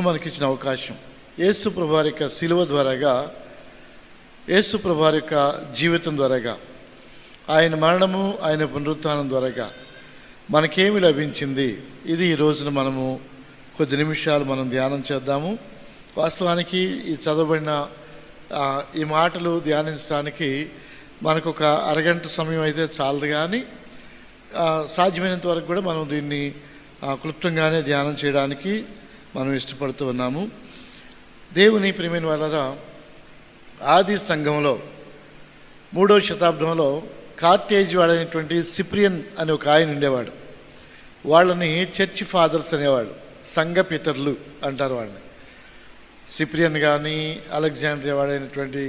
మనకిచ్చిన అవకాశం యేసు ప్రభువారి యొక్క శిలువ ద్వారాగా, యేసు ప్రభువారి యొక్క జీవితం ద్వారాగా, ఆయన మరణము, ఆయన పునరుత్థానం ద్వారాగా మనకేమి లభించింది, ఇది ఈ రోజున మనము కొద్ది నిమిషాలు మనం ధ్యానం చేద్దాము. వాస్తవానికి ఈ చదవబడిన ఈ మాటలు ధ్యానించడానికి మనకు ఒక అరగంట సమయం అయితే చాలదు, కానీ సాధ్యమైనంత వరకు కూడా మనం దీన్ని క్లుప్తంగానే ధ్యానం చేయడానికి మనం ఇష్టపడుతూ ఉన్నాము. దేవుని ప్రియమైన వాళ్ళరా, ఆది సంఘంలో 3వ శతాబ్దంలో కార్టేజ్ వాడైనటువంటి సిప్రియన్ అనే ఒక ఆయన ఉండేవాడు. వాళ్ళని చర్చి ఫాదర్స్ అనేవాడు, సంఘ పితరులు అంటారు వాళ్ళని. సిప్రియన్ కానీ అలెగ్జాండ్రియా వాడైనటువంటి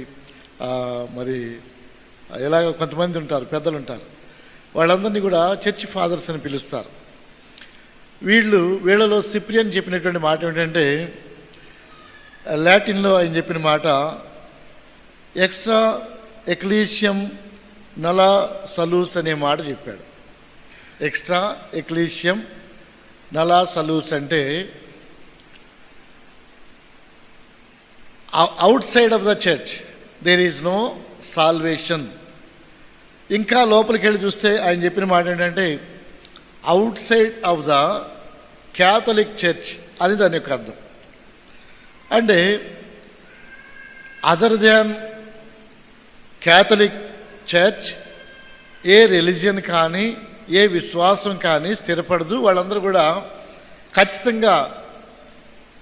మరి ఎలాగ కొంతమంది ఉంటారు, పెద్దలు ఉంటారు, వాళ్ళందరినీ కూడా చర్చి ఫాదర్స్ అని పిలుస్తారు. వీళ్ళలో సిప్రియన్ చెప్పినటువంటి మాట ఏంటంటే, లాటిన్లో ఆయన చెప్పిన మాట ఎక్స్ట్రా ఎక్లీషియం నలా సలూస్ అనే మాట చెప్పాడు. ఎక్స్ట్రా ఎక్లీషియం నలా సలూస్ అంటే outside of the church there is no salvation. ఇంకా లోపలికి వెళ్ళి చూస్తే ఆయన చెప్పిన మాట ఏంటంటే outside of the Catholic church అని దాని యొక్క అర్థం. అంటే అదర్ దాన్ క్యాథలిక్ చర్చ్ ఏ రిలీజియన్ కానీ ఏ విశ్వాసం కానీ స్థిరపడదు. వాళ్ళందరూ కూడా ఖచ్చితంగా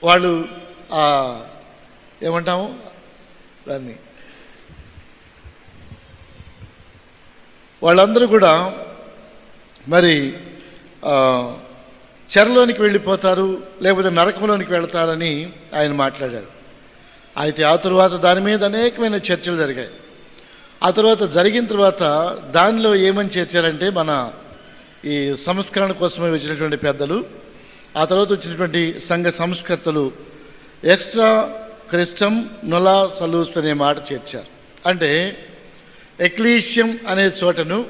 వాళ్ళు ఏమంటాము దాన్ని, వాళ్ళందరూ కూడా మరి చెరలోనికి వెళ్ళిపోతారు, లేకపోతే నరకంలోనికి వెళతారని ఆయన మాట్లాడారు. అయితే ఆ తరువాత దాని మీద అనేకమైన చర్చలు జరిగాయి. ఆ తర్వాత జరిగిన తర్వాత దానిలో ఏమని చేర్చారంటే, మన ఈ సంస్కరణ కోసమే వచ్చినటువంటి పెద్దలు, ఆ తర్వాత వచ్చినటువంటి సంఘ సంస్కర్తలు ఎక్స్ట్రా క్రిస్టం నొలా సలూస్ అనే మాట చేర్చారు. అంటే ఎక్లీషియం అనే చోటను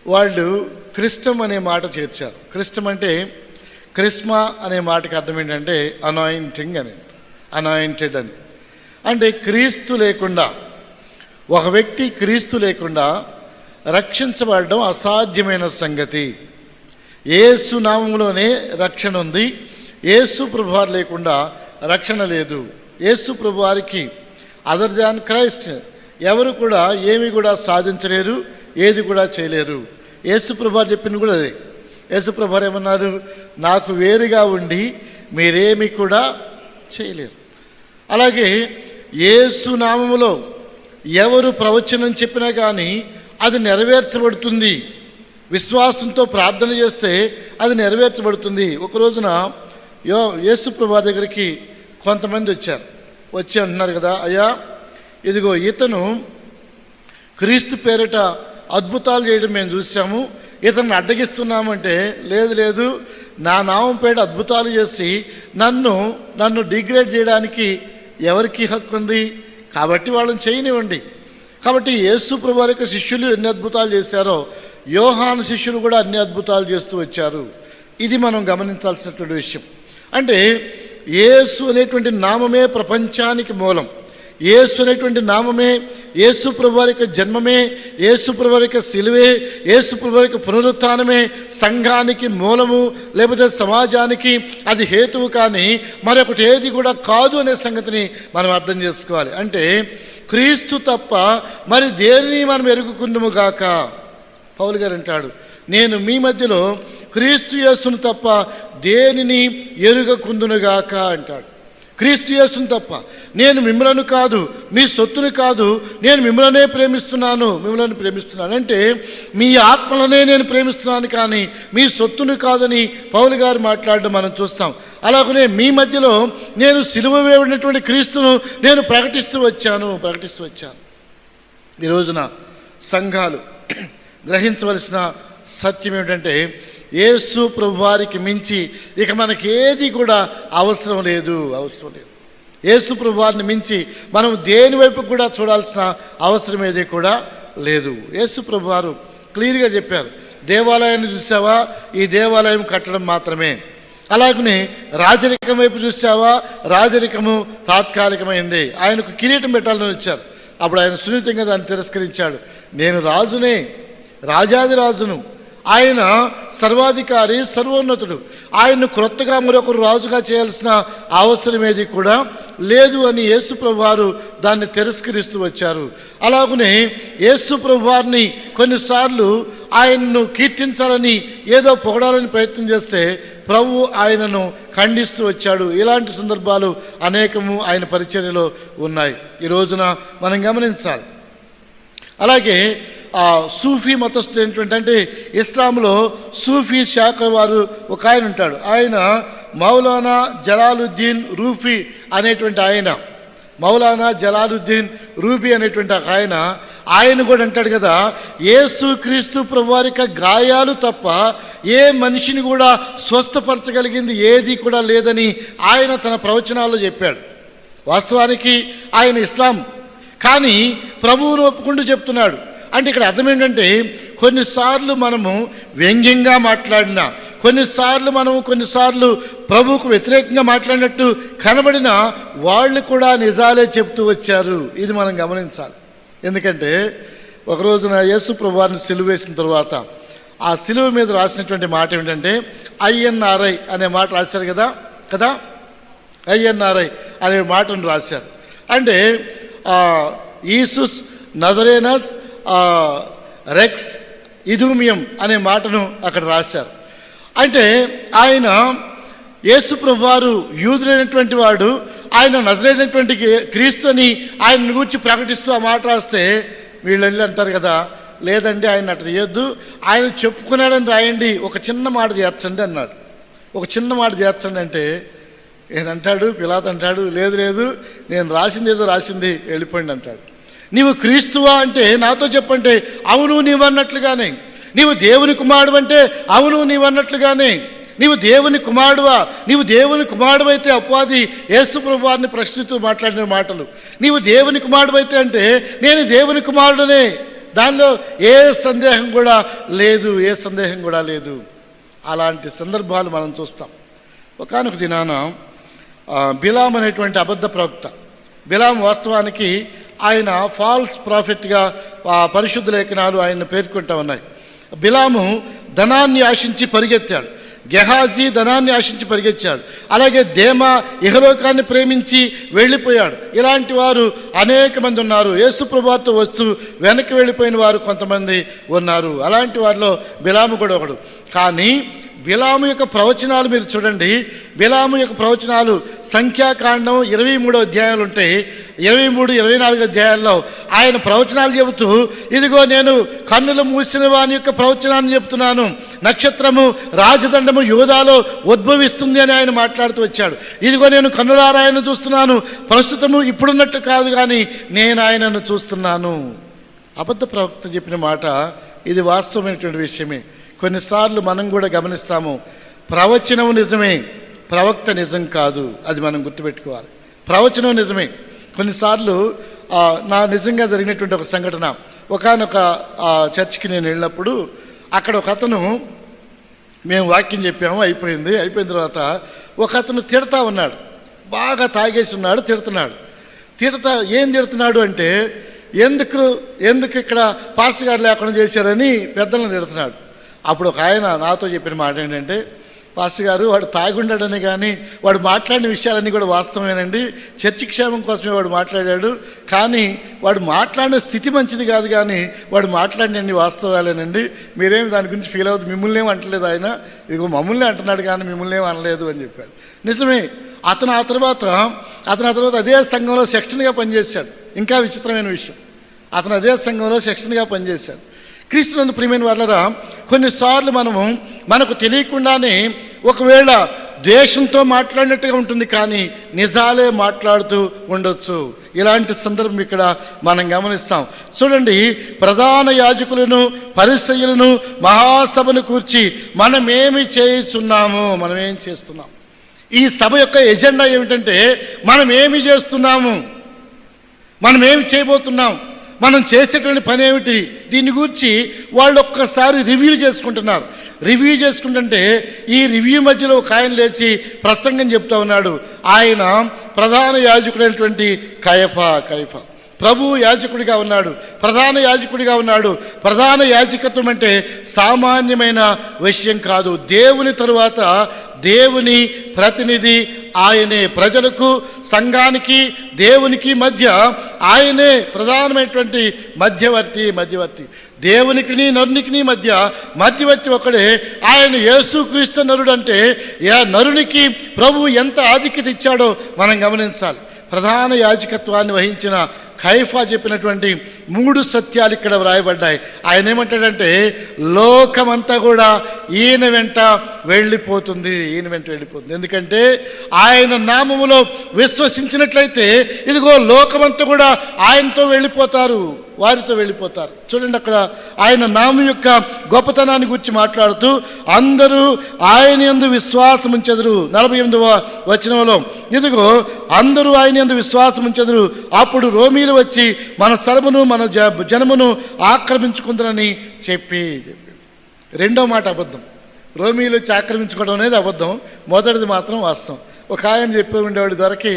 వాళ్ళు క్రిస్టం అనే మాట చేర్చారు. క్రిస్టం అంటే క్రిస్మా అనే మాటకి అర్థం ఏంటంటే అనాయింటింగ్ అని, అనాయింటెడ్ అని. అంటే క్రీస్తు లేకుండా, ఒక వ్యక్తి క్రీస్తు లేకుండా రక్షించబడడం అసాధ్యమైన సంగతి. యేసు నామములోనే రక్షణ ఉంది. యేసు ప్రభువారు లేకుండా రక్షణ లేదు. యేసు ప్రభువారికి అదర్ దాన్ క్రైస్ట్ ఎవరు కూడా ఏమి కూడా సాధించలేరు, ఏది కూడా చేయలేరు. యేసు ప్రభువారు చెప్పింది కూడా అదే. యేసు ప్రభువారు ఏమన్నారు, నాకు వేరుగా ఉండి మీరేమి కూడా చేయలేరు. అలాగే యేసు నామములో ఎవరు ప్రవచనం చెప్పినా కానీ అది నెరవేర్చబడుతుంది. విశ్వాసంతో ప్రార్థన చేస్తే అది నెరవేర్చబడుతుంది. ఒక రోజున యేసు ప్రభువు దగ్గరికి కొంతమంది వచ్చి అంటున్నారు కదా, అయ్యా ఇదిగో ఇతను క్రీస్తు పేరిట అద్భుతాలు చేయడం మేము చూసాము, ఇతన్ని అడ్డగిస్తున్నామంటే, లేదు నా నామం పేరిట అద్భుతాలు చేసి నన్ను డిగ్రేడ్ చేయడానికి ఎవరికి హక్కు ఉంది? కాబట్టి వాళ్ళని చేయనివ్వండి. కాబట్టి యేసు ప్రభువారి యొక్క శిష్యులు ఎన్ని అద్భుతాలు చేశారో యోహాను శిష్యులు కూడా అన్ని అద్భుతాలు చేస్తూ వచ్చారు. ఇది మనం గమనించాల్సినటువంటి విషయం. అంటే యేసు అనేటువంటి నామమే ప్రపంచానికి మూలం. యేసు అనేటువంటి నామమే, యేసు ప్రభువారి యొక్క జన్మమే, యేసు ప్రభువారి యొక్క శిలువే, యేసు ప్రభువారి యొక్క పునరుత్థానమే సంఘానికి మూలము, లేకపోతే సమాజానికి అది హేతువు, కానీ మరొకటి ఏది కూడా కాదు అనే సంగతిని మనం అర్థం చేసుకోవాలి. అంటే క్రీస్తు తప్ప మరి దేనిని మనం ఎరుగుకుందుము గాక. పౌలు గారు అంటాడు, నేను మీ మధ్యలో క్రీస్తు యేసును తప్ప దేనిని ఎరుగకుందునుగాక అంటాడు. క్రీస్తు యేసును తప్ప. నేను మిమ్మలను కాదు, మీ సొత్తుని కాదు, నేను మిమ్మల్నే ప్రేమిస్తున్నాను. అంటే మీ ఆత్మలనే నేను ప్రేమిస్తున్నాను, కానీ మీ సొత్తుని కాదని పౌలు గారు మాట్లాడడం మనం చూస్తాం. అలాగనే మీ మధ్యలో నేను సిలువ వేయబడినటువంటి క్రీస్తును నేను ప్రకటిస్తూ వచ్చాను. ఈ రోజున సంఘాలు గ్రహించవలసిన సత్యం ఏమిటంటే, యేసు ప్రభువారికి మించి ఇక మనకి ఏది కూడా అవసరం లేదు. యేసు ప్రభువారిని మించి మనం దేని వైపు కూడా చూడాల్సిన అవసరం ఏది కూడా లేదు. యేసు ప్రభువారు క్లియర్గా చెప్పారు, దేవాలయాన్ని చూసావా, ఈ దేవాలయం కట్టడం మాత్రమే. అలాగనే రాజరికం వైపు చూసావా, రాజరికము తాత్కాలికమైంది. ఆయనకు కిరీటం పెట్టాలని వచ్చారు, అప్పుడు ఆయన సున్నితంగా దాన్ని తిరస్కరించాడు. నేను రాజునే, రాజాది రాజును, ఆయన సర్వాధికారి, సర్వోన్నతుడు, ఆయన్ను క్రొత్తగా మరొకరు రాజుగా చేయాల్సిన అవసరం ఏది కూడా లేదు అని యేసు ప్రభువారు దాన్ని తిరస్కరిస్తూ వచ్చారు. అలాగనే యేసు ప్రభువారిని కొన్నిసార్లు ఆయన్ను కీర్తించాలని, ఏదో పొగడాలని ప్రయత్నం చేస్తే ప్రభు ఆయనను ఖండిస్తూ వచ్చాడు. ఇలాంటి సందర్భాలు అనేకము ఆయన పరిచర్యలో ఉన్నాయి. ఈ రోజున మనం గమనించాలి. అలాగే సూఫీ మతస్థులు ఏంటంటే, అంటే ఇస్లాంలో సూఫీ శాఖ వారు ఒక ఆయన ఉంటాడు. ఆయన మౌలానా జలాలుద్దీన్ రూఫీ అనేటువంటి ఆయన, మౌలానా జలాలుద్దీన్ రూఫీ అనేటువంటి ఆయన కూడా అంటాడు కదా, యేసు క్రీస్తు ప్రభువారి యొక్క గాయాలు తప్ప ఏ మనిషిని కూడా స్వస్థపరచగలిగింది ఏది కూడా లేదని ఆయన తన ప్రవచనాల్లో చెప్పాడు. వాస్తవానికి ఆయన ఇస్లాం, కానీ ప్రభువును ఒప్పుకుంటూ చెప్తున్నాడు. అంటే ఇక్కడ అర్థం ఏంటంటే, కొన్నిసార్లు మనము వ్యంగ్యంగా మాట్లాడినా, కొన్నిసార్లు ప్రభువుకు వ్యతిరేకంగా మాట్లాడినట్టు కనబడిన వాళ్ళు కూడా నిజాలే చెప్తూ వచ్చారు. ఇది మనం గమనించాలి. ఎందుకంటే ఒక రోజున యేసు ప్రభువారిని సిలువ వేసిన తర్వాత ఆ సిలువ మీద రాసినటువంటి మాట ఏమిటంటే INRI అనే మాట రాశారు కదా INRI అనే మాటను రాశారు. అంటే ఈసుస్ నజరేనస్ రెక్స్ ఇదూమియం అనే మాటను అక్కడ రాశారు. అంటే ఆయన యేసు ప్రభువారు యూదులైనటువంటి వాడు, ఆయన నజరేనటువంటి క్రీస్తు అని ఆయన గురించి ప్రకటిస్తూ ఆ మాట రాస్తే వీళ్ళు వెళ్ళి అంటారు కదా, లేదండి ఆయన అట్లా చేయొద్దు, ఆయన చెప్పుకున్నాడని రాయండి, ఒక చిన్న మాట చేర్చండి అన్నాడు. ఒక చిన్న మాట చేర్చండి అంటే ఏనంటాడు, పిలాతు అంటాడు, లేదు నేను రాసింది ఏదో రాసింది, వెళ్ళిపోయింది అంటాడు. నీవు క్రీస్తువా అంటే నాతో చెప్పంటే అవును నీవు అన్నట్లుగానే, నీవు దేవుని కుమారుడు అంటే అవును నీవు అన్నట్లుగానే, నీవు దేవుని కుమారుడువా, నీవు దేవుని కుమారుడు అయితే అపవాది యేసు ప్రభువారిని ప్రశ్నిస్తూ మాట్లాడిన మాటలు, నీవు దేవుని కుమారుడు అయితే అంటే నేను దేవుని కుమారుడనే, దానిలో ఏ సందేహం కూడా లేదు. అలాంటి సందర్భాలు మనం చూస్తాం. ఒకానొక దినాన బిలాం అనేటువంటి అబద్ధ ప్రవక్త, బిలాం వాస్తవానికి ఆయన ఫాల్స్ ప్రాఫిట్గా పరిశుద్ధ లేఖనాలు ఆయన పేర్కొంటూ ఉన్నాయి. బిలాము ధనాన్ని ఆశించి పరిగెత్తాడు, గెహాజీ ధనాన్ని ఆశించి పరిగెత్తాడు, అలాగే దేమా ఇహలోకాన్ని ప్రేమించి వెళ్ళిపోయాడు. ఇలాంటి వారు అనేక మంది ఉన్నారు. యేసు ప్రభువుతో వస్తూ వెనక్కి వెళ్ళిపోయిన వారు కొంతమంది ఉన్నారు. అలాంటి వారిలో బిలాము కూడా ఒకడు. కానీ బిలాము యొక్క ప్రవచనాలు మీరు చూడండి. బిలాము యొక్క ప్రవచనాలు సంఖ్యాకాండం 23వ అధ్యాయాలు ఉంటాయి. 23, 24 అధ్యాయాల్లో ఆయన ప్రవచనాలు చెబుతూ, ఇదిగో నేను కన్నులు మూసిన వాని యొక్క ప్రవచనాన్ని చెప్తున్నాను, నక్షత్రము రాజదండము యూదాలో ఉద్భవిస్తుంది అని ఆయన మాట్లాడుతూ వచ్చాడు. ఇదిగో నేను కన్నులారా ఆయనను చూస్తున్నాను, ప్రస్తుతము ఇప్పుడున్నట్టు కాదు కానీ నేను ఆయనను చూస్తున్నాను. అబద్ధ ప్రవక్త చెప్పిన మాట ఇది వాస్తవమైనటువంటి విషయమే. కొన్నిసార్లు మనం కూడా గమనిస్తాము, ప్రవచనం నిజమే, ప్రవక్త నిజం కాదు. అది మనం గుర్తుపెట్టుకోవాలి. ప్రవచనం నిజమే. కొన్నిసార్లు నా నిజంగా జరిగినటువంటి ఒక సంఘటన, ఒకానొక చర్చ్కి నేను వెళ్ళినప్పుడు అక్కడ ఒక అతను, మేము వాక్యం చెప్పాము, అయిపోయిన తర్వాత ఒక అతను తిడతా ఉన్నాడు, బాగా తాగేసి ఉన్నాడు, ఏం తిడుతున్నాడు అంటే ఎందుకు ఇక్కడ పాస్టర్ గారు లేకుండా చేశారని పెద్దలను తిడుతున్నాడు. అప్పుడు ఒక ఆయన నాతో చెప్పిన మాట ఏంటంటే, పాస్టర్ గారు వాడు తాగుండాడని కానీ వాడు మాట్లాడిన విషయాలన్నీ కూడా వాస్తవమేనండి, చర్చి క్షేమం కోసమే వాడు మాట్లాడాడు, కానీ వాడు మాట్లాడిన స్థితి మంచిది కాదు, కానీ వాడు మాట్లాడినన్ని వాస్తవాలేనండి, మీరేమి దాని గురించి ఫీల్ అవుతుంది, మిమ్మల్ని ఏమి అంటలేదు ఆయన, ఇదిగో మమ్మల్ని అంటున్నాడు కానీ మిమ్మల్ని ఏమి అనలేదు అని చెప్పాడు. నిజమే. అతను ఆ తర్వాత అదే సంఘంలో సెక్షన్గా పనిచేశాడు. ఇంకా విచిత్రమైన విషయం, అతను అదే సంఘంలో సెక్షన్గా పనిచేశాడు. క్రీస్తునందు ప్రియమైన వాళ్ళరా, కొన్నిసార్లు మనకు తెలియకుండానే ఒకవేళ ద్వేషంతో మాట్లాడినట్టుగా ఉంటుంది, కానీ నిజాలే మాట్లాడుతూ ఉండొచ్చు. ఇలాంటి సందర్భం ఇక్కడ మనం గమనిస్తాం. చూడండి, ప్రధాన యాజకులను పరిసయ్యులను మహాసభను కూర్చి మనమేమి చేస్తున్నాం, ఈ సభ యొక్క ఎజెండా ఏమిటంటే మనం ఏమి చేస్తున్నాము, మనం ఏమి చేయబోతున్నాం, మనం చేసేటువంటి పని ఏమిటి, దీని గురించి వాళ్ళు ఒక్కసారి రివ్యూ చేసుకుంటున్నారు. రివ్యూ చేసుకుంటుంటే ఈ రివ్యూ మధ్యలో ఒక ఆయన లేచి ప్రసంగం చెప్తా ఉన్నాడు. ఆయన ప్రధాన యాజకుడైనటువంటి కయఫా. ప్రభు యాజకుడిగా ఉన్నాడు, ప్రధాన యాజకుడిగా ఉన్నాడు. ప్రధాన యాజకత్వం అంటే సామాన్యమైన విషయం కాదు. దేవుని తరువాత దేవుని ప్రతినిధి ఆయనే. ప్రజలకు, సంఘానికి, దేవునికి మధ్య ఆయనే ప్రధానమైనటువంటి మధ్యవర్తి. దేవునికి నరునికి మధ్యవర్తి ఒకడే. ఆయన యేసుక్రీస్తు నరుడు. అంటే నరునికి ప్రభు ఎంత ఆధిక్యత ఇచ్చాడో మనం గమనించాలి. ప్రధాన యాజకత్వాన్ని వహించిన కయఫా చెప్పినటువంటి 3 సత్యాలు ఇక్కడ వ్రాయబడ్డాయి. ఆయన ఏమంటాడంటే లోకమంతా కూడా ఈయన వెంట వెళ్ళిపోతుంది. ఎందుకంటే ఆయన నామములో విశ్వసించినట్లయితే ఇదిగో లోకమంతా కూడా ఆయనతో వెళ్ళిపోతారు, వారితో వెళ్ళిపోతారు. చూడండి, అక్కడ ఆయన నామం యొక్క గొప్పతనాన్ని గురించి మాట్లాడుతూ అందరూ ఆయన యందు విశ్వాసం ఉంచెదరు. 48వ వచనంలో ఇదిగో అందరూ ఆయన యందు విశ్వాసం ఉంచెదరు, అప్పుడు రోమీలు వచ్చి మన స్థలమును మన జనమును ఆక్రమించుకుందరని చెప్పి. రెండో మాట అబద్ధం. రోమీలు వచ్చి ఆక్రమించుకోవడం అనేది అబద్ధం. మొదటిది మాత్రం వాస్తవం. ఒక ఆయన చెప్పి ఉండేవాడు దొరికి,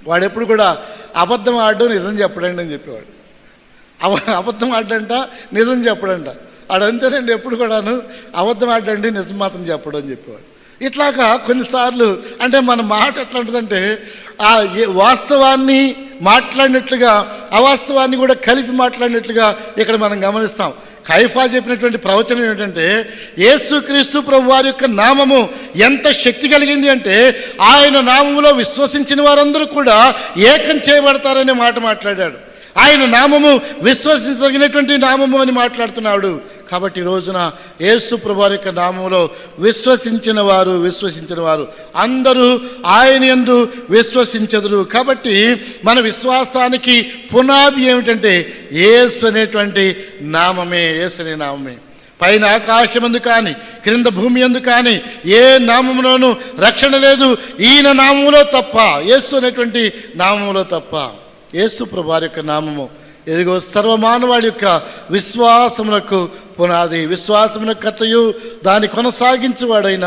వాడెప్పుడు కూడా అబద్ధం ఆడడం నిజం చెప్పడండి అని చెప్పేవాడు. అబద్ధం ఆడంట, నిజం చెప్పడంట. ఆడంతేనండి, ఎప్పుడు కూడాను అబద్ధం ఆడండి, నిజం మాత్రం చెప్పడం అని చెప్పేవాడు. ఇట్లాగా కొన్నిసార్లు అంటే మన మాట ఎట్లా ఉంటుందంటే ఆ వాస్తవాన్ని మాట్లాడినట్లుగా అవాస్తవాన్ని కూడా కలిపి మాట్లాడినట్లుగా ఇక్కడ మనం గమనిస్తాం. కయఫా చెప్పినటువంటి ప్రవచనం ఏమిటంటే యేసుక్రీస్తు ప్రభు వారి యొక్క నామము ఎంత శక్తి కలిగింది అంటే ఆయన నామములో విశ్వసించిన వారందరూ కూడా ఏకం చేయబడతారనే మాట మాట్లాడాడు. ఆయన నామము విశ్వసించదగినటువంటి నామము అని మాట్లాడుతున్నాడు. కాబట్టి ఈ రోజున యేసు ప్రభు వారి యొక్క నామములో విశ్వసించిన వారు అందరూ ఆయన యందు విశ్వసించెదరు. కాబట్టి మన విశ్వాసానికి పునాది ఏమిటంటే యేసు అనేటువంటి నామమే. పైన ఆకాశమందు కానీ క్రింద భూమి యందు కానీ ఏ నామములోనూ రక్షణ లేదు, ఈయన నామములో తప్ప, యేసు అనేటువంటి నామములో తప్ప. యేసు ప్రభు వారి యొక్క నామము ఇదిగో సర్వమానవాళి యొక్క విశ్వాసమునకు పునాది, విశ్వాసమునకు కర్తయు దాన్ని కొనసాగించేవాడైన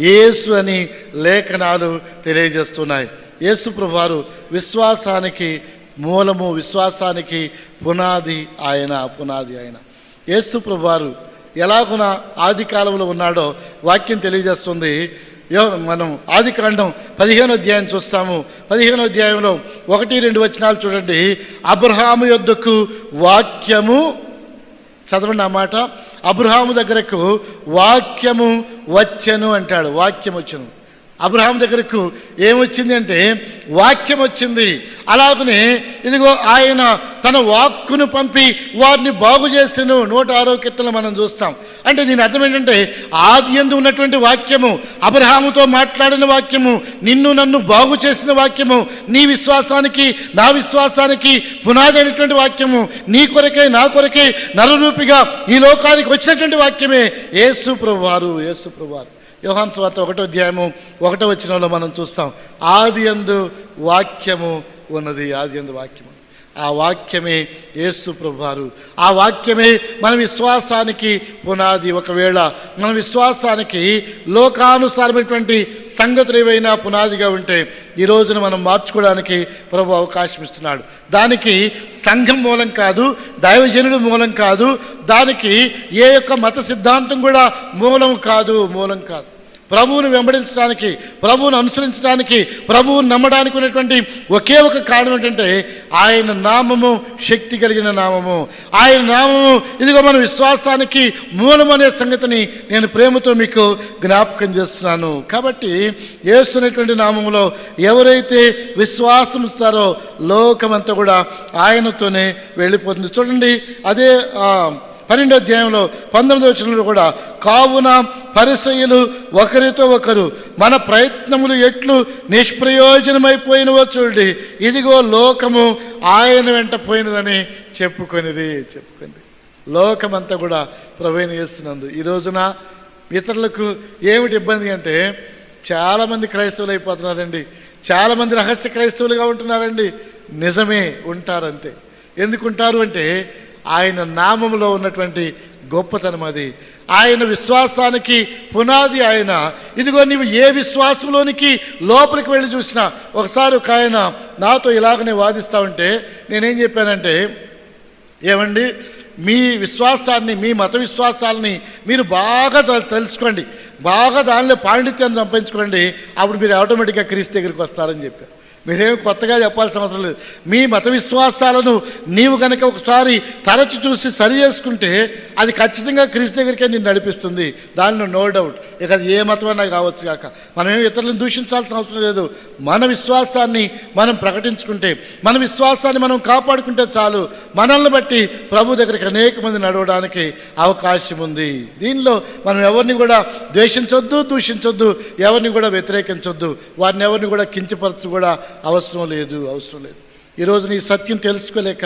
యేసు అని లేఖనాలు తెలియజేస్తున్నాయి. యేసు ప్రభు వారు విశ్వాసానికి మూలము, విశ్వాసానికి పునాది ఆయన. యేసు ప్రభు వారు ఎలాగున ఆది కాలంలో ఉన్నాడో వాక్యం తెలియజేస్తుంది. మనం ఆదికాండం 15వ అధ్యాయం చూస్తాము. 15వ అధ్యాయంలో 1-2 వచనాలు చూడండి. అబ్రహాము యొద్దకు వాక్యము, చదవండి ఆ మాట, అబ్రహాము దగ్గరకు వాక్యము వచ్చెను అంటాడు. వాక్యం వచ్చెను. అబ్రహాం దగ్గరకు ఏమొచ్చింది అంటే వాక్యం వచ్చింది. అలాగనే ఇదిగో ఆయన తన వాక్కును పంపి వారిని బాగు చేసెను. 106వ కీర్తనలో మనం చూస్తాం. అంటే దీని అర్థం ఏంటంటే ఆది యందు ఉన్నటువంటి వాక్యము, అబ్రహాముతో మాట్లాడిన వాక్యము, నిన్ను నన్ను బాగు చేసిన వాక్యము, నీ విశ్వాసానికి నా విశ్వాసానికి పునాది అయినటువంటి వాక్యము, నీ కొరకే నా కొరకే నరరూపిగా ఈ లోకానికి వచ్చినటువంటి వాక్యమే యేసు ప్రభువారు. యోహాను సువార్త 1వ అధ్యాయము 1వ వచనంలో మనం చూస్తాం, ఆది యందు వాక్యము ఉన్నది. ఆ వాక్యమే యేసు ప్రభువారు. ఆ వాక్యమే మన విశ్వాసానికి పునాది. ఒకవేళ మన విశ్వాసానికి లోకానుసారమైనటువంటి సంగతులు ఏవైనా పునాదిగా ఉంటే ఈ రోజున మనం మార్చుకోవడానికి ప్రభు అవకాశం ఇస్తున్నాడు. దానికి సంఘం మూలం కాదు, దైవజనుడు మూలం కాదు, దానికి ఏ యొక్క మత సిద్ధాంతం కూడా మూలం కాదు. ప్రభువును వెంబడించడానికి, ప్రభువును అనుసరించడానికి, ప్రభువును నమ్మడానికి ఉన్నటువంటి ఒకే ఒక కారణం ఏంటంటే ఆయన నామము శక్తి కలిగిన నామము. ఆయన నామము ఇదిగో మన విశ్వాసానికి మూలం అనే సంగతిని నేను ప్రేమతో మీకు జ్ఞాపకం చేస్తున్నాను. కాబట్టి యేసు అనేటువంటి నామములో ఎవరైతే విశ్వాసం ఇస్తారో లోకమంతా కూడా ఆయనతోనే వెళ్ళిపోతుంది. చూడండి, అదే 12వ అధ్యాయంలో 19వ వచనంలో కూడా, కావున పరిసయ్యులు ఒకరితో ఒకరు మన ప్రయత్నములు ఎట్లు నిష్ప్రయోజనమైపోయినవో చూడండి, ఇదిగో లోకము ఆయన వెంట పోయినదని చెప్పుకొనిది. లోకమంతా కూడా ప్రభువైన యేసునందు. ఈ రోజున ఇతరులకు ఏమిటి ఇబ్బంది అంటే చాలామంది క్రైస్తవులు అయిపోతున్నారండి, చాలామంది రహస్య క్రైస్తవులుగా ఉంటున్నారండి. నిజమే, ఉంటారంతే. ఎందుకుంటారు అంటే ఆయన నామములో ఉన్నటువంటి గొప్పతనం అది. ఆయన విశ్వాసానికి పునాది ఆయన. ఇదిగో నీవు ఏ విశ్వాసంలోనికి లోపలికి వెళ్ళి చూసినా, ఒకసారి ఒక ఆయన నాతో ఇలాగనే వాదిస్తూ ఉంటే నేనేం చెప్పానంటే, ఏమండి మీ విశ్వాసాన్ని, మీ మత విశ్వాసాలని మీరు బాగా తెలుసుకోండి, బాగా దానిలో పాండిత్యాన్ని సంపాదించుకోండి, అప్పుడు మీరు ఆటోమేటిక్గా క్రీస్తు దగ్గరికి వస్తారని చెప్పారు. మీరేమి కొత్తగా చెప్పాల్సిన అవసరం లేదు. మీ మత విశ్వాసాలను నీవు కనుక ఒకసారి తరచు చూసి సరి చేసుకుంటే అది ఖచ్చితంగా క్రీస్తు దగ్గరికే నిన్ను నడిపిస్తుంది, దానిలో నో డౌట్. ఇక అది ఏ మతమైనా కావచ్చు కాక. మనమేమి ఇతరులను దూషించాల్సిన అవసరం లేదు. మన విశ్వాసాన్ని మనం ప్రకటించుకుంటే, మన విశ్వాసాన్ని మనం కాపాడుకుంటే చాలు. మనల్ని బట్టి ప్రభు దగ్గరికి అనేక మంది నడవడానికి అవకాశం ఉంది. దీనిలో మనం ఎవరిని కూడా ద్వేషించొద్దు, దూషించొద్దు, ఎవరిని కూడా వ్యతిరేకించొద్దు, వారిని ఎవరిని కూడా కించపరచు కూడా అవసరం లేదు. ఈరోజు నీ సత్యం తెలుసుకోలేక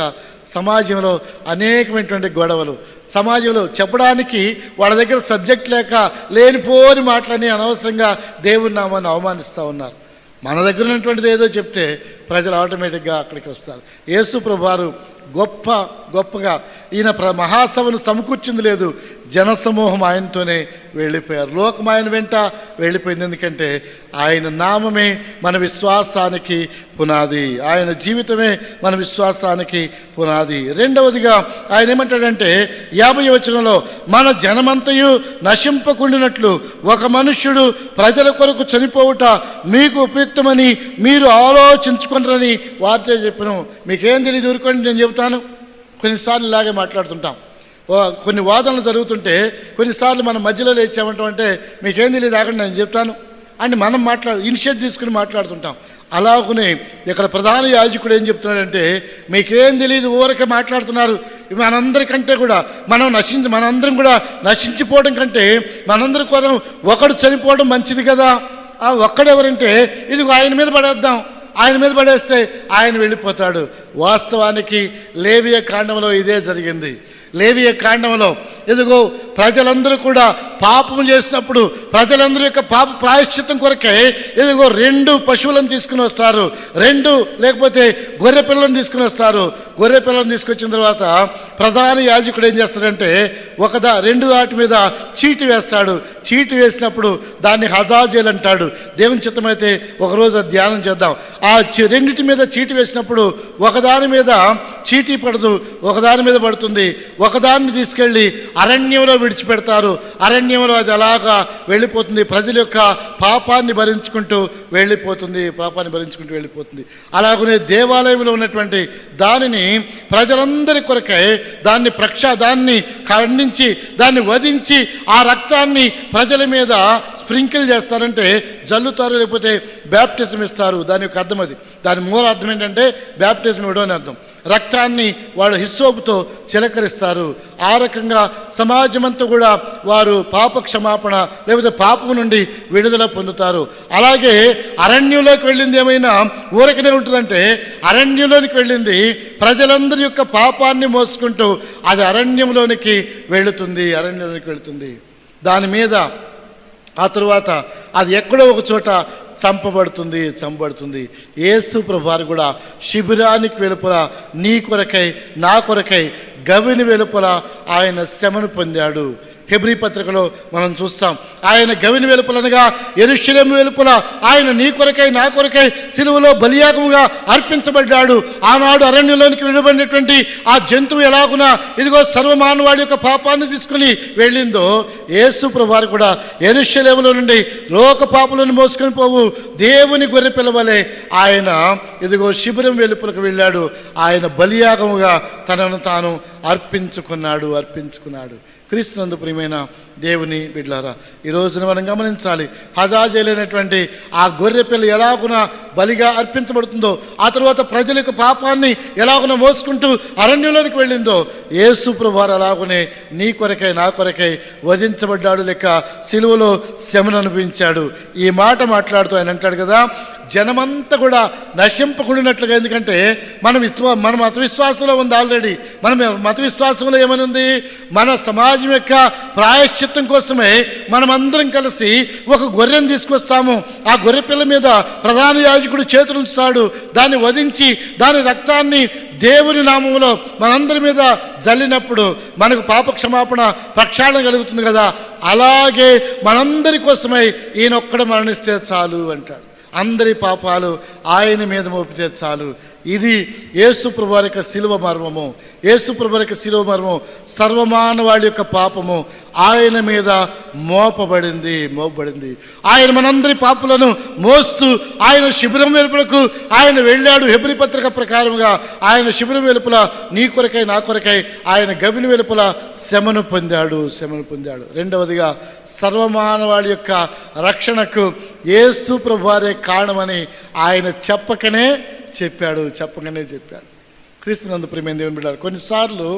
సమాజంలో అనేకమైనటువంటి గొడవలు, సమాజంలో చెప్పడానికి వాళ్ళ దగ్గర సబ్జెక్ట్ లేక లేనిపోని మాటలని అనవసరంగా దేవుని నామాన్ని అవమానిస్తూ ఉన్నారు. మన దగ్గర ఉన్నటువంటిది ఏదో చెప్తే ప్రజలు ఆటోమేటిక్గా అక్కడికి వస్తారు. యేసు ప్రభువారు గొప్పగా ఈయన మహాసభను సమకూర్చింది లేదు, జనసమూహం ఆయనతోనే వెళ్ళిపోయారు. లోకం ఆయన వెంట వెళ్ళిపోయింది. ఎందుకంటే ఆయన నామమే మన విశ్వాసానికి పునాది, ఆయన జీవితమే మన విశ్వాసానికి పునాది. రెండవదిగా ఆయన ఏమంటాడంటే 50వ వచనంలో, మన జనమంతయు నశింపకుండినట్లు ఒక మనుష్యుడు ప్రజల కొరకు చనిపోవుట మీకు ఉపయుక్తమని మీరు ఆలోచించుకుంటారని వారితో చెప్పను. మీకేం తెలియదు, ఊరుకోండి నేను చెబుతాను. కొన్నిసార్లు ఇలాగే మాట్లాడుతుంటాం. కొన్ని వాదనలు జరుగుతుంటే కొన్నిసార్లు మనం మధ్యలో లేచామంటాం, అంటే మీకేం తెలియదు ఆగండి నేను చెప్తాను అని మనం ఇనిషియేట్ తీసుకుని మాట్లాడుతుంటాం. అలాగనే ఇక్కడ ప్రధాన యాజకుడు ఏం చెప్తున్నాడంటే, మీకేం తెలియదు ఊరకే మాట్లాడుతున్నారు. మనందరికంటే కూడా మనందరం కూడా నశించిపోవడం కంటే మనందరి కొరం ఒకడు చనిపోవడం మంచిది కదా. ఆ ఒక్కడెవరంటే ఇదిగో ఆయన మీద పడేద్దాం, ఆయన మీద పడేస్తే ఆయన వెళ్ళిపోతాడు. వాస్తవానికి లేవియ కాండంలో ఇదే జరిగింది. లేవియ కాండంలో ఇదిగో ప్రజలందరూ కూడా పాపం చేసినప్పుడు ప్రజలందరూ యొక్క పాప ప్రాయశ్చిత్తం కొరకే ఇదిగో 2 పశువులను తీసుకుని వస్తారు, 2 లేకపోతే గొర్రె పిల్లలను తీసుకుని వస్తారు. గొర్రె పిల్లలను తీసుకొచ్చిన తర్వాత ప్రధాన యాజకుడు ఏం చేస్తాడంటే 2 వాటి మీద చీటి వేస్తాడు. చీటి వేసినప్పుడు దాన్ని హజాజేల్ అంటాడు. దేవుని చిత్తమైతే ఒకరోజు ధ్యానం చేద్దాం. ఆ 2 మీద చీటి వేసినప్పుడు ఒకదాని మీద చీటీ పడదు, ఒకదాని మీద పడుతుంది. ఒకదాన్ని తీసుకెళ్ళి అరణ్యంలో విడిచిపెడతారు. అరణ్యంలో అది అలాగా వెళ్ళిపోతుంది, ప్రజల యొక్క పాపాన్ని భరించుకుంటూ వెళ్ళిపోతుంది. అలాగనే దేవాలయంలో ఉన్నటువంటి దానిని ప్రజలందరి కొరకై దాన్ని ఖండించి దాన్ని వధించి ఆ రక్తాన్ని ప్రజల మీద స్ప్రింకిల్ చేస్తారంటే జల్లుతారు, లేకపోతే బ్యాప్టిజం ఇస్తారు. దాని యొక్క అర్థం అది. దాని మూల అర్థం ఏంటంటే బ్యాప్టిజం ఇవ్వడం అని అర్థం. రక్తాన్ని వాళ్ళు హిస్సోపుతో చిలకరిస్తారు. ఆ రకంగా సమాజమంతా కూడా వారు పాప క్షమాపణ లేకపోతే పాపం నుండి విడుదల పొందుతారు. అలాగే అరణ్యంలోకి వెళ్ళింది ఏమైనా ఊరకనే ఉంటుందంటే, అరణ్యంలోనికి వెళ్ళింది ప్రజలందరి యొక్క పాపాన్ని మోసుకుంటూ అది అరణ్యంలోనికి వెళుతుంది. దాని మీద ఆ తరువాత అది ఎక్కడో ఒక చోట చంపబడుతుంది. యేసు ప్రభువారు కూడా శిబిరానికి వెలుపల నీ కొరకై నా కొరకై గవిని వెలుపల ఆయన శ్రమను పొందాడు. హెబ్రీ పత్రికలో మనం చూస్తాం, ఆయన గవిని వెలుపలనగా యెరూషలేము వెలుపల ఆయన నీ కొరకై నా కొరకై సిలువలో బలియాగముగా అర్పించబడ్డాడు. ఆనాడు అరణ్యంలోనికి విడబడినటువంటి ఆ జంతువు ఎలాగునా ఇదిగో సర్వమానవాడి యొక్క పాపాన్ని తీసుకుని వెళ్ళిందో, యేసు ప్రభువారు కూడా యెరూషలేములో నుండి లోక పాపులను మోసుకొని పోవు దేవుని గొర్రె పిల్లవలే ఆయన ఇదిగో శిబిరం వెలుపలకు వెళ్ళాడు. ఆయన బలియాగముగా తనను తాను అర్పించుకున్నాడు. క్రీస్తునందు ప్రియమైన దేవుని బిడ్డలారా, ఈ రోజున మనం గమనించాలి, హజాజేలైనటువంటి ఆ గొర్రె పిల్ల ఎలాగునా బలిగా అర్పించబడుతుందో, ఆ తర్వాత ప్రజల యొక్క పాపాన్ని ఎలాగునా మోసుకుంటూ అరణ్యంలోనికి వెళ్ళిందో, యేసు ప్రభువారు అలాగునే నీ కొరకై నా కొరకై వధించబడ్డాడు, లెక్క సిలువలో శ్రమను అనుభవించాడు. ఈ మాట మాట్లాడుతూ ఆయన అంటాడు కదా, జనమంతా కూడా నశింపకుండినట్లుగా. ఎందుకంటే మన మత విశ్వాసంలో ఉంది ఆల్రెడీ. మన మత విశ్వాసంలో ఏమని ఉంది? మన సమాజం యొక్క ప్రాయశ్చిత్తం కోసమే మనమందరం కలిసి ఒక గొర్రెను తీసుకొస్తాము. ఆ గొర్రె పిల్ల మీద ప్రధాన యాజకుడు చేతులు ఉంచుతాడు. దాన్ని వధించి దాని రక్తాన్ని దేవుని నామంలో మనందరి మీద జల్లినప్పుడు మనకు పాప క్షమాపణ ప్రక్షాళన కలుగుతుంది కదా. అలాగే మనందరి కోసమై ఈయనొక్కడ మరణిస్తే చాలు అంటాడు. అందరి పాపాలు ఆయన మీద మోపితే చాలు. ఇది యేసు ప్రభువారి యొక్క శిలువ మర్మము. యేసు ప్రభువారి యొక్క శిలువ మర్మము సర్వమానవాళి యొక్క పాపము ఆయన మీద మోపబడింది. ఆయన మనందరి పాపులను మోస్తూ ఆయన శిబిరం వెలుపలకు ఆయన వెళ్ళాడు. హెబ్రీ పత్రిక ప్రకారంగా ఆయన శిబిరం వెలుపల నీ కొరకై నా కొరకై ఆయన గవిని వెలుపల శ్రమను పొందాడు. రెండవదిగా సర్వమానవాళి యొక్క రక్షణకు యేసు ప్రభువారే కారణమని ఆయన చెప్పకనే చెప్పాడు. క్రీస్తునందు ప్రియమైన దేవుని బిడ్డలారా, కొన్నిసార్లు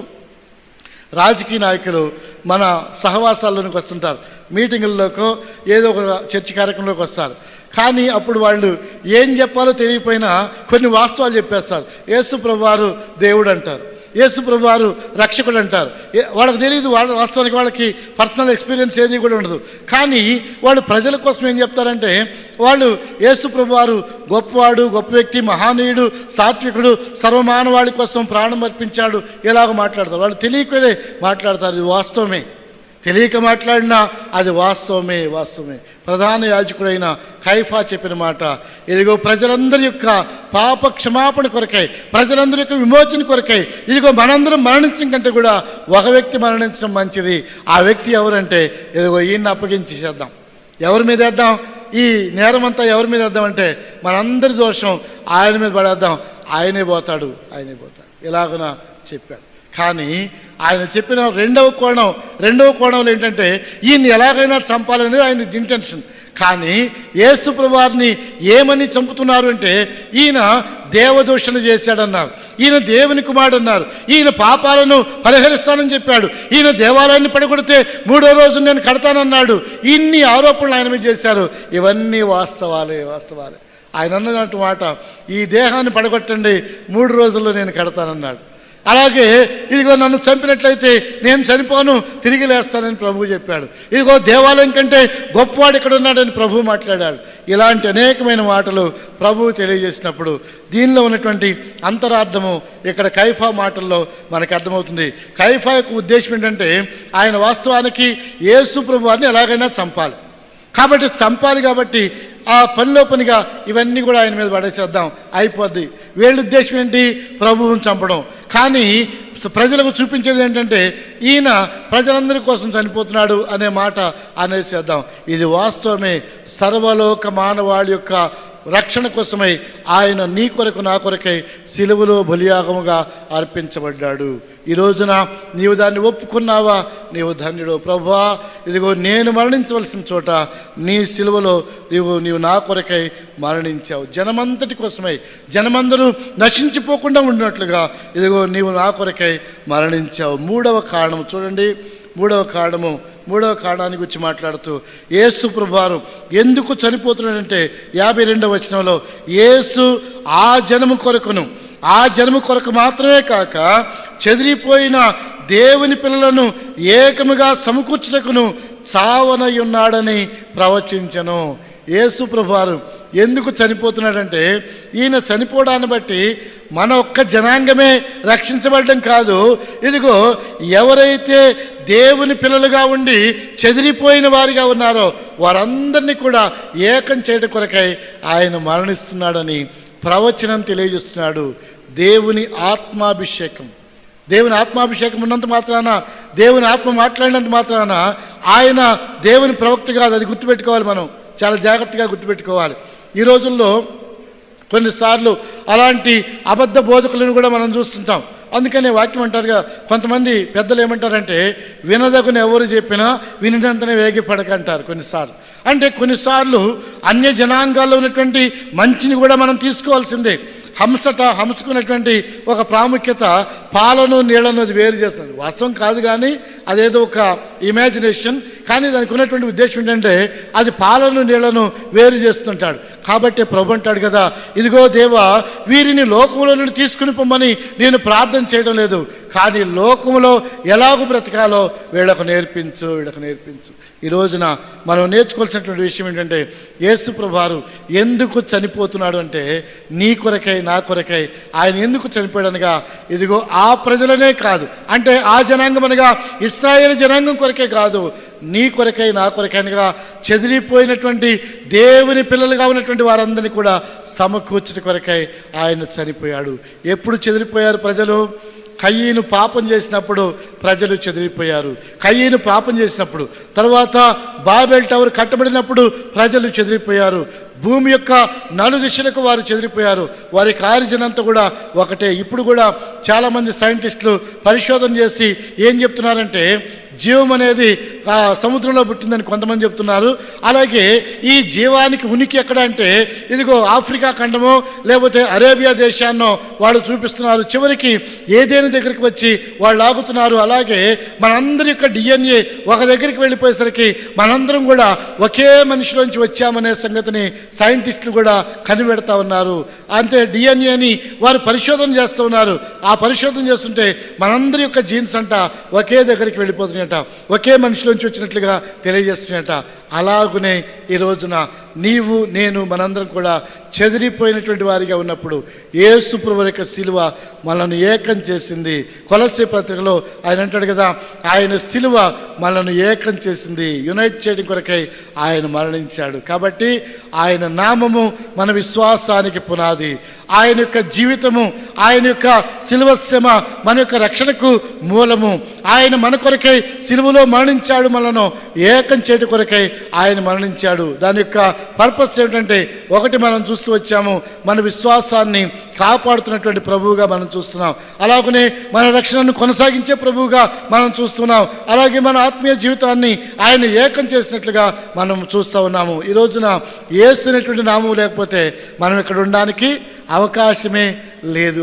రాజకీయ నాయకులు మన సహవాసాల్లోనికి వస్తుంటారు. మీటింగుల్లోకో ఏదో ఒక చర్చ కార్యక్రమంలోకి వస్తారు. కానీ అప్పుడు వాళ్ళు ఏం చెప్పాలో తెలియకపోయినా కొన్ని వాస్తవాలు చెప్పేస్తారు. యేసు ప్రభువారు దేవుడు అంటారు, యేసు ప్రభువారు రక్షకుడు అంటారు. వాళ్ళకి తెలియదు, వాస్తవానికి వాళ్ళకి పర్సనల్ ఎక్స్పీరియన్స్ ఏది కూడా ఉండదు. కానీ వాళ్ళు ప్రజల కోసం ఏం చెప్తారంటే, వాళ్ళు యేసు ప్రభువారు గొప్పవాడు, గొప్ప వ్యక్తి, మహానీయుడు, సాత్వికుడు, సర్వమానవాళి కోసం ప్రాణం అర్పించాడు, ఇలాగ మాట్లాడతారు. వాళ్ళు తెలియకనే మాట్లాడతారు. ఇది వాస్తవమే. తెలియక మాట్లాడినా అది వాస్తవమే. ప్రధాన యాజకుడైన కైఫా చెప్పిన మాట, ఇదిగో ప్రజలందరి యొక్క పాప క్షమాపణ కొరకై, ప్రజలందరి యొక్క విమోచన కొరకై, ఇదిగో మనందరం మరణించడం కంటే కూడా ఒక వ్యక్తి మరణించడం మంచిది. ఆ వ్యక్తి ఎవరంటే, ఇదిగో ఈయన్ని అప్పగించేసేద్దాం. ఎవరి మీద వేద్దాం? ఈ నేరం అంతా ఎవరి మీద వేద్దామంటే మనందరి దోషం ఆయన మీద పడేద్దాం. ఆయనే పోతాడు ఇలాగున చెప్పాడు. కానీ ఆయన చెప్పిన రెండవ కోణంలో ఏంటంటే, ఈయన్ని ఎలాగైనా చంపాలనేది ఆయన ఇంటెన్షన్. కానీ యేసు ప్రభువారిని ఏమని చంపుతున్నారు అంటే, ఈయన దేవదూషణ చేశాడన్నారు, ఈయన దేవుని కుమారుడు అన్నారు, ఈయన పాపాలను పరిహరిస్తానని చెప్పాడు, ఈయన దేవాలయాన్ని పడగొడితే 3వ రోజు నేను కడతానన్నాడు. ఇన్ని ఆరోపణలు ఆయన మీద చేశారు. ఇవన్నీ వాస్తవాలే. ఆయన అన్నటువంటి మాట, ఈ దేహాన్ని పడగొట్టండి, 3 రోజుల్లో నేను కడతానన్నాడు. అలాగే ఇదిగో నన్ను చంపినట్లయితే నేను చనిపోను, తిరిగి లేస్తానని ప్రభువు చెప్పాడు. ఇదిగో దేవాలయం కంటే గొప్పవాడు ఇక్కడ ఉన్నాడని ప్రభువు మాట్లాడాడు. ఇలాంటి అనేకమైన మాటలు ప్రభువు తెలియజేసినప్పుడు దీనిలో ఉన్నటువంటి అంతరార్థము ఇక్కడ కైఫా మాటల్లో మనకు అర్థమవుతుంది. కైఫా యొక్క ఉద్దేశం ఏంటంటే, ఆయన వాస్తవానికి యేసు ప్రభువారిని ఎలాగైనా చంపాలి కాబట్టి ఆ పనిగా ఇవన్నీ కూడా ఆయన మీద పడేసేద్దాం, అయిపోద్ది. వీళ్ళ ఉద్దేశం ఏంటి? ప్రభువుని చంపడం. కానీ ప్రజలకు చూపించేది ఏంటంటే, ఈయన ప్రజలందరి కోసం చనిపోతున్నాడు అనే మాట అనేసేద్దాం. ఇది వాస్తవమే. సర్వలోక మానవాళి యొక్క రక్షణ కోసమై ఆయన నీ కొరకు నా కొరకై సిలువలో బలియాగముగా అర్పించబడ్డాడు. ఈ రోజున నీవు దాన్ని ఒప్పుకున్నావా? నీవు ధన్యుడు. ప్రభువా, ఇదిగో నేను మరణించవలసిన చోట నీ సిలువలో నీవు నా కొరకై మరణించావు. జనమంతటి కోసమై, జనమందరూ నశించిపోకుండా ఉండినట్లుగా ఇదిగో నీవు నా కొరకై మరణించావు. మూడవ కారణం చూడండి. మూడవ కారణాన్ని గురించి మాట్లాడుతూ యేసు ప్రభువారు ఎందుకు చనిపోతున్నాడంటే 52వ వచనంలో, యేసు ఆ జనము కొరకు మాత్రమే కాక చెదిరిపోయిన దేవుని పిల్లలను ఏకముగా సమకూర్చుటకును చావనయున్నాడని ప్రవచించెను. యేసు ప్రభువారు ఎందుకు చనిపోతున్నాడంటే, ఈయన చనిపోవడాన్ని బట్టి మన ఒక్క జనాంగమే రక్షించబడడం కాదు, ఇదిగో ఎవరైతే దేవుని పిల్లలుగా ఉండి చెదిరిపోయిన వారిగా ఉన్నారో వారందరినీ కూడా ఏకం చేయడం కొరకై ఆయన మరణిస్తున్నాడని ప్రవచనం తెలియజేస్తున్నాడు. దేవుని ఆత్మాభిషేకం ఉన్నంత మాత్రాన, దేవుని ఆత్మ మాట్లాడినంత మాత్రాన ఆయన దేవుని ప్రవక్త కాదు. అది గుర్తుపెట్టుకోవాలి. మనం చాలా జాగ్రత్తగా గుర్తుపెట్టుకోవాలి. ఈ రోజుల్లో కొన్నిసార్లు అలాంటి అబద్ధ బోధకులను కూడా మనం చూస్తుంటాం. అందుకనే వాక్యం అంటారుగా, కొంతమంది పెద్దలు ఏమంటారంటే, వినదగున ఎవరు చెప్పినా వినినంతనే వేగిపడకంటారు. కొన్నిసార్లు అన్య జనాంగాల్లో ఉన్నటువంటి మంచిని కూడా మనం తీసుకోవాల్సిందే. హంసకున్నటువంటి ఒక ప్రాముఖ్యత పాలను నీళ్లను అది వేరు చేస్తుంది. వాస్తవం కాదు, కానీ అదేదో ఒక ఇమాజినేషన్. కానీ దానికి ఉన్నటువంటి ఉద్దేశం ఏంటంటే అది పాలను నీళ్లను వేరు చేస్తుంటాడు. కాబట్టి ప్రభు అంటాడు కదా, ఇదిగో దేవా, వీరిని లోకంలో నుండి తీసుకుని పొమ్మని నేను ప్రార్థన చేయడం లేదు, కానీ లోకంలో ఎలాగూ బ్రతకాలో వీళ్ళకు నేర్పించు. ఈ రోజున మనం నేర్చుకోవాల్సినటువంటి విషయం ఏంటంటే, యేసు ప్రభువారు ఎందుకు చనిపోతున్నాడు అంటే నీ కొరకై, నా కొరకై ఆయన ఎందుకు చనిపోయాడనగా, ఇదిగో ఆ ప్రజలనే కాదు, అంటే ఆ జనాంగం అనగా ఇశ్రాయేలు జనాంగం కొరకే కాదు, నీ కొరకై, నా కొరకై అనగా చెదిరిపోయినటువంటి దేవుని పిల్లలుగా ఉన్నటువంటి వారందరినీ కూడా సమకూర్చుట కొరకై ఆయన చనిపోయాడు. ఎప్పుడు చెదిరిపోయారు ప్రజలు? కయీను పాపం చేసినప్పుడు ప్రజలు చెదిరిపోయారు. కయీను పాపం చేసినప్పుడు, తర్వాత బాబెల్ టవర్ కట్టబడినప్పుడు ప్రజలు చెదిరిపోయారు. భూమి యొక్క నలుదిశలకు వారు చెదిరిపోయారు. వారి కార్యజనంతా కూడా ఒకటే. ఇప్పుడు కూడా చాలామంది సైంటిస్టులు పరిశోధన చేసి ఏం చెప్తున్నారంటే, జీవం అనేది సముద్రంలో పుట్టిందని కొంతమంది చెప్తున్నారు. అలాగే ఈ జీవానికి ఉనికి ఎక్కడ అంటే, ఇదిగో ఆఫ్రికా ఖండమో లేకపోతే అరేబియా దేశాన్నో వాళ్ళు చూపిస్తున్నారు. చివరికి ఏదేని దగ్గరికి వచ్చి వాళ్ళు ఆగుతున్నారు. అలాగే మనందరి యొక్క డిఎన్ఏ ఒక దగ్గరికి వెళ్ళిపోయేసరికి మనందరం కూడా ఒకే మనిషిలోంచి వచ్చామనే సంగతిని సైంటిస్టులు కూడా కనిపెడతా ఉన్నారు. అంతే, డిఎన్ఏని వారు పరిశోధన చేస్తూ ఉన్నారు. ఆ పరిశోధన చేస్తుంటే మనందరి యొక్క జీన్స్ అంట ఒకే దగ్గరికి వెళ్ళిపోతున్నాయట, ఒకే మనిషిలోంచి వచ్చినట్లుగా తెలియజేస్తున్నాయట. అలాగునే ఈ రోజున నీవు, నేను, మనందరం కూడా చెదిరిపోయినటువంటి వారిగా ఉన్నప్పుడు యేసు ప్రభువు యొక్క సిలువ మనల్ని ఏకం చేసింది. కొలస్సీ పత్రికలో ఆయన అంటాడు కదా, ఆయన సిలువ మనల్ని ఏకం చేసింది, యునైట్ చేయడం కొరకై ఆయన మరణించాడు. కాబట్టి ఆయన నామము మన విశ్వాసానికి పునాది. ఆయన యొక్క జీవితము, ఆయన యొక్క సిలువ శ్రమ మన యొక్క రక్షణకు మూలము. ఆయన మన కొరకై సిలువలో మరణించాడు, మనను ఏకం చేయడం కొరకై ఆయన మరణించాడు. దాని యొక్క పర్పస్ ఏమిటంటే, ఒకటి మనం చూస్తూ వచ్చాము, మన విశ్వాసాన్ని కాపాడుతున్నటువంటి ప్రభువుగా మనం చూస్తున్నాం. అలాగనే మన రక్షణను కొనసాగించే ప్రభువుగా మనం చూస్తున్నాం. అలాగే మన ఆత్మీయ జీవితాన్ని ఆయన ఏకం చేసినట్లుగా మనం చూస్తూ ఉన్నాము. ఈ రోజున యేసు అనేటువంటి నామం లేకపోతే మనం ఇక్కడ ఉండడానికి అవకాశమే లేదు.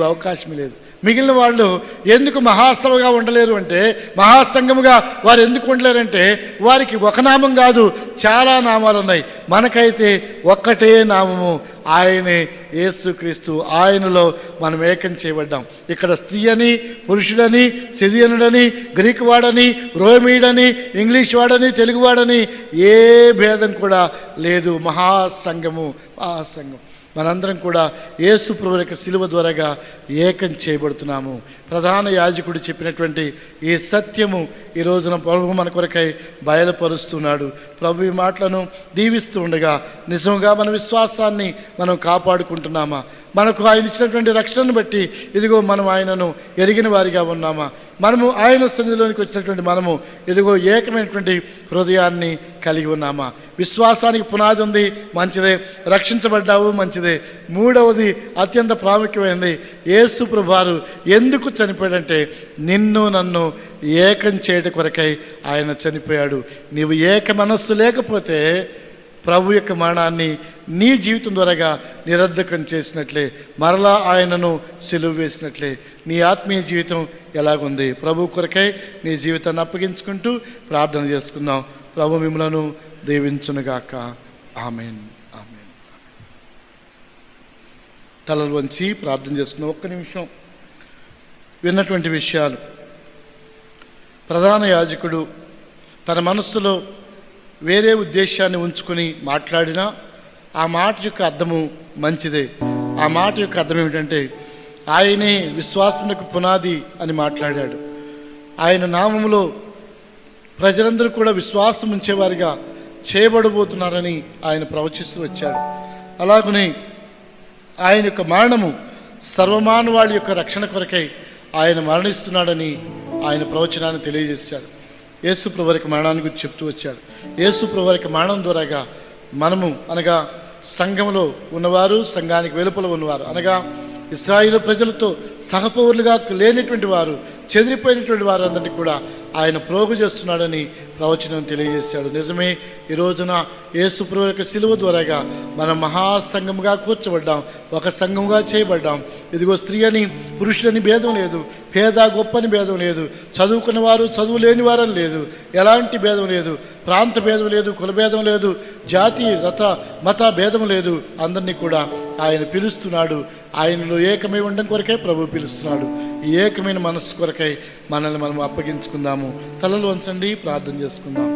మిగిలిన వాళ్ళు ఎందుకు మహాసభగా ఉండలేరు అంటే, మహాసంఘముగా వారు ఎందుకు ఉండలేరంటే, వారికి ఒక నామం కాదు, చాలా నామాలు ఉన్నాయి. మనకైతే ఒక్కటే నామము, ఆయనే యేసుక్రీస్తు. ఆయనలో మనం ఏకం చేయబడ్డాం. ఇక్కడ స్త్రీ అని, పురుషుడని, సిరియనుడని, గ్రీకు వాడని, రోమీడని, ఇంగ్లీష్ వాడని, తెలుగు వాడని ఏ భేదం కూడా లేదు. మహాసంఘము. మనందరం కూడా యేసు ప్రభువు యొక్క సిలువ ద్వారాగా ఏకం చేయబడుతున్నాము. ప్రధాన యాజకుడు చెప్పినటువంటి ఈ సత్యము ఈ రోజున ప్రభు మన కొరకై బయలుపరుస్తున్నాడు. ప్రభు ఈ మాటలను దీవిస్తూ ఉండగా నిజంగా మన విశ్వాసాన్ని మనం కాపాడుకుంటున్నామా? మనకు ఆయన ఇచ్చినటువంటి రక్షణను బట్టి ఇదిగో మనం ఆయనను ఎరిగిన వారిగా ఉన్నామా? మనము ఆయన సన్నిధిలోనికి వచ్చినటువంటి మనము ఇదిగో ఏకమైనటువంటి హృదయాన్ని కలిగి ఉన్నామా? విశ్వాసానికి పునాది ఉంది, మంచిదే. రక్షించబడ్డావు, మంచిదే. మూడవది అత్యంత ప్రాముఖ్యమైనది, యేసు ప్రభువారు ఎందుకు చనిపోయాడంటే నిన్ను నన్ను ఏకం చేయడం కొరకై ఆయన చనిపోయాడు. నీవు ఏక మనస్సు లేకపోతే ప్రభు యొక్క మరణాన్ని నీ జీవితం ద్వారాగా నిరర్ధకం చేసినట్లే, మరలా ఆయనను సిలువ వేసినట్లే. నీ ఆత్మీయ జీవితం ఎలాగుంది? ప్రభు కొరకై నీ జీవితాన్ని అప్పగించుకుంటూ ప్రార్థన చేసుకుందాం. ప్రభు మిమ్మలను దీవించునుగాక. ఆమేన్. తలలు వంచి ప్రార్థన చేసుకుందాం. ఒక్క నిమిషం. విన్నటువంటి విషయాలు, ప్రధాన యాజకుడు తన మనస్సులో వేరే ఉద్దేశాన్ని ఉంచుకొని మాట్లాడినా ఆ మాట యొక్క అర్థము మంచిదే. ఆ మాట యొక్క అర్థం ఏమిటంటే, ఆయనే విశ్వాసమునకు పునాది అని మాట్లాడాడు. ఆయన నామములో ప్రజలందరూ కూడా విశ్వాసం ఉంచేవారిగా చేయబడబోతున్నారని ఆయన ప్రవచిస్తూ వచ్చాడు. అలాగనే ఆయన యొక్క మరణము సర్వమానవాళి యొక్క రక్షణ కొరకై ఆయన మరణిస్తున్నాడని ఆయన ప్రవచనాన్ని తెలియజేశాడు. యేసు ప్రభువు యొక్క మరణాన్ని గురించి చెప్తూ వచ్చాడు. యేసు ప్రభువు యొక్క మరణం ద్వారాగా మనము, అనగా సంఘంలో ఉన్నవారు, సంఘానికి వెలుపల ఉన్నవారు, అనగా ఇశ్రాయేలు ప్రజలతో సహపౌరులుగా లేనటువంటి వారు, చెదిరిపోయినటువంటి వారందరినీ కూడా ఆయన ప్రోగు చేస్తున్నాడని ప్రవచనం తెలియజేశాడు. నిజమే, ఈ రోజున యేసు ప్రభు యొక్క శిలువ ద్వారాగా మనం మహాసంఘముగా కూర్చోబడ్డాం, ఒక సంఘముగా చేయబడ్డాం. ఇదిగో స్త్రీ అని పురుషులని భేదం లేదు, పేద గొప్పని భేదం లేదు, చదువుకున్న వారు చదువు లేని వారని లేదు, ఎలాంటి భేదం లేదు, ప్రాంత భేదం లేదు, కుల భేదం లేదు, జాతి మత భేదం లేదు. అందరినీ కూడా ఆయన పిలుస్తున్నాడు. ఆయనలో ఏకమై ఉండడం కొరకై ప్రభు పిలుస్తున్నాడు. ఈ ఏకమైన మనస్సు కొరకై మనల్ని మనం అప్పగించుకుందాము. తలలు వంచండి, ప్రార్థన చేసుకుందాం.